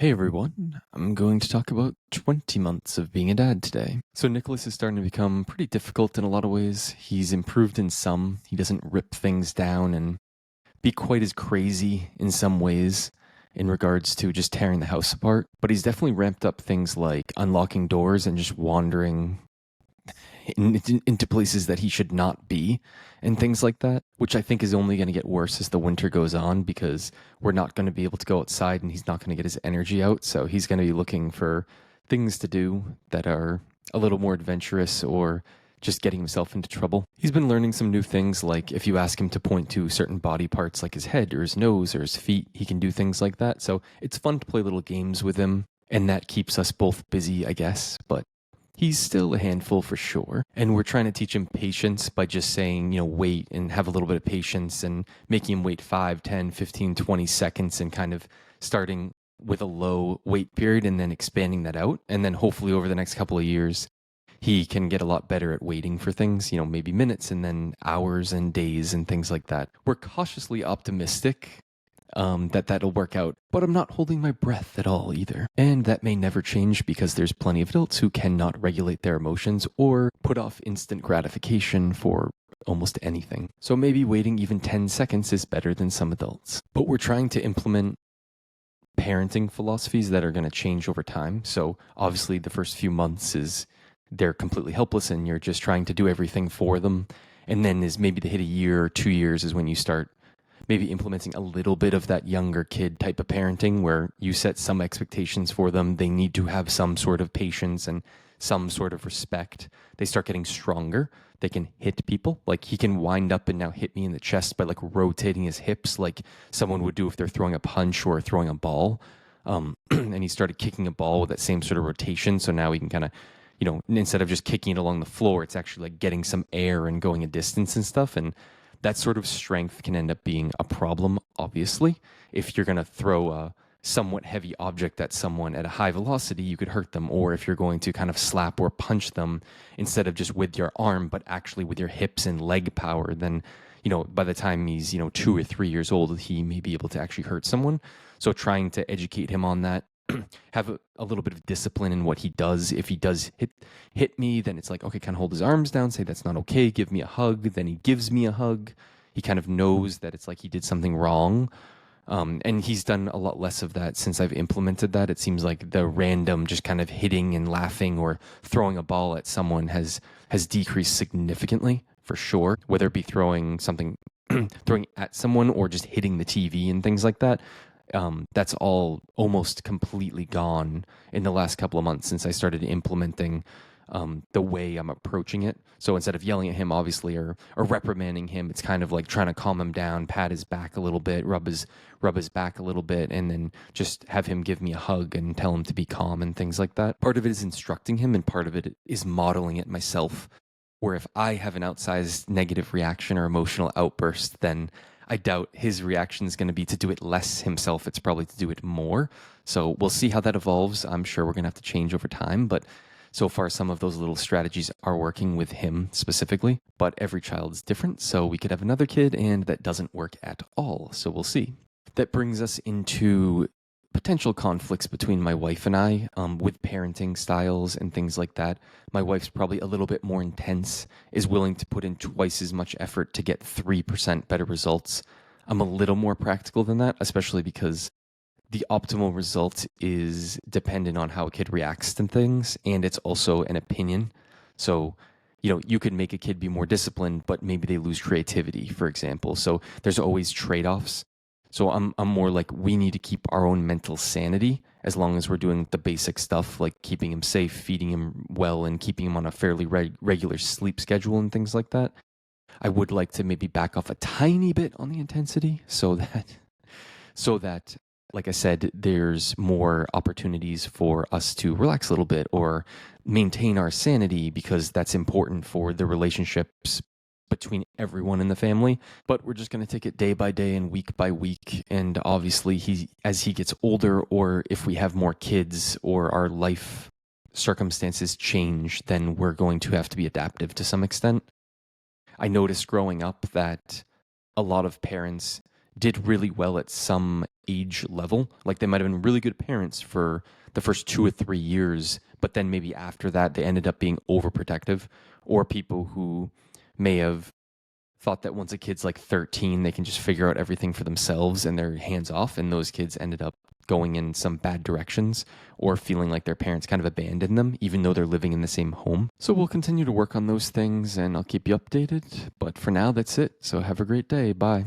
Hey everyone, I'm going to talk about 20 months of being a dad today. So, Nicholas is starting to become pretty difficult in a lot of ways. He's improved in some, he doesn't rip things down and be quite as crazy in some ways in regards to just tearing the house apart. But he's definitely ramped up things like unlocking doors and just wandering into places that he should not be and things like that, which I think is only going to get worse as the winter goes on because we're not going to be able to go outside and he's not going to get his energy out. So he's going to be looking for things to do that are a little more adventurous or just getting himself into trouble. He's been learning some new things, like if you ask him to point to certain body parts like his head or his nose or his feet, he can do things like that. So it's fun to play little games with him, and that keeps us both busy, I guess. But he's still a handful for sure. And we're trying to teach him patience by just saying, wait and have a little bit of patience and making him wait 5, 10, 15, 20 seconds and kind of starting with a low wait period and then expanding that out. And then hopefully over the next couple of years, he can get a lot better at waiting for things, maybe minutes and then hours and days and things like that. We're cautiously optimistic that'll work out. But I'm not holding my breath at all either. And that may never change because there's plenty of adults who cannot regulate their emotions or put off instant gratification for almost anything. So maybe waiting even 10 seconds is better than some adults. But we're trying to implement parenting philosophies that are going to change over time. So obviously the first few months is they're completely helpless and you're just trying to do everything for them. And then is maybe they hit a year or 2 years is when you start maybe implementing a little bit of that younger kid type of parenting where you set some expectations for them. They need to have some sort of patience and some sort of respect. They start getting stronger. They can hit people. Like he can wind up and now hit me in the chest by like rotating his hips like someone would do if they're throwing a punch or throwing a ball. And he started kicking a ball with that same sort of rotation. So now he can kind of, instead of just kicking it along the floor, it's actually like getting some air and going a distance and stuff. And that sort of strength can end up being a problem, obviously. If you're going to throw a somewhat heavy object at someone at a high velocity, you could hurt them. Or if you're going to kind of slap or punch them instead of just with your arm, but actually with your hips and leg power, then, by the time he's, 2 or 3 years old, he may be able to actually hurt someone. So trying to educate him on that, have a little bit of discipline in what he does. If he does hit me, then it's like, okay, kind of hold his arms down, say that's not okay, give me a hug. Then he gives me a hug. He kind of knows that it's like he did something wrong. And he's done a lot less of that since I've implemented that. It seems like the random just kind of hitting and laughing or throwing a ball at someone has decreased significantly for sure. Whether it be throwing something, throwing at someone or just hitting the TV and things like that. That's all almost completely gone in the last couple of months since I started implementing the way I'm approaching it. So instead of yelling at him, obviously, or reprimanding him, it's kind of like trying to calm him down, pat his back a little bit, rub his back a little bit, and then just have him give me a hug and tell him to be calm and things like that. Part of it is instructing him, and part of it is modeling it myself. Where if I have an outsized negative reaction or emotional outburst, then I doubt his reaction is going to be to do it less himself. It's probably to do it more. So we'll see how that evolves. I'm sure we're going to have to change over time, but so far some of those little strategies are working with him specifically. But every child is different, so we could have another kid and that doesn't work at all. So we'll see. That brings us into potential conflicts between my wife and I with parenting styles and things like that. My wife's probably a little bit more intense, is willing to put in twice as much effort to get 3% better results. I'm a little more practical than that, especially because the optimal result is dependent on how a kid reacts to things, and it's also an opinion. So, you could make a kid be more disciplined, but maybe they lose creativity, for example. So there's always trade-offs. So I'm more like we need to keep our own mental sanity as long as we're doing the basic stuff like keeping him safe, feeding him well, and keeping him on a fairly regular sleep schedule and things like that. I would like to maybe back off a tiny bit on the intensity so that like I said, there's more opportunities for us to relax a little bit or maintain our sanity because that's important for the relationships between everyone in the family. But we're just going to take it day by day and week by week. And obviously, as he gets older, or if we have more kids or our life circumstances change, then we're going to have to be adaptive to some extent. I noticed growing up that a lot of parents did really well at some age level. Like they might have been really good parents for the first 2 or 3 years, but then maybe after that they ended up being overprotective, or people who may have thought that once a kid's like 13, they can just figure out everything for themselves and they're hands off. And those kids ended up going in some bad directions or feeling like their parents kind of abandoned them, even though they're living in the same home. So we'll continue to work on those things and I'll keep you updated. But for now, that's it. So have a great day. Bye.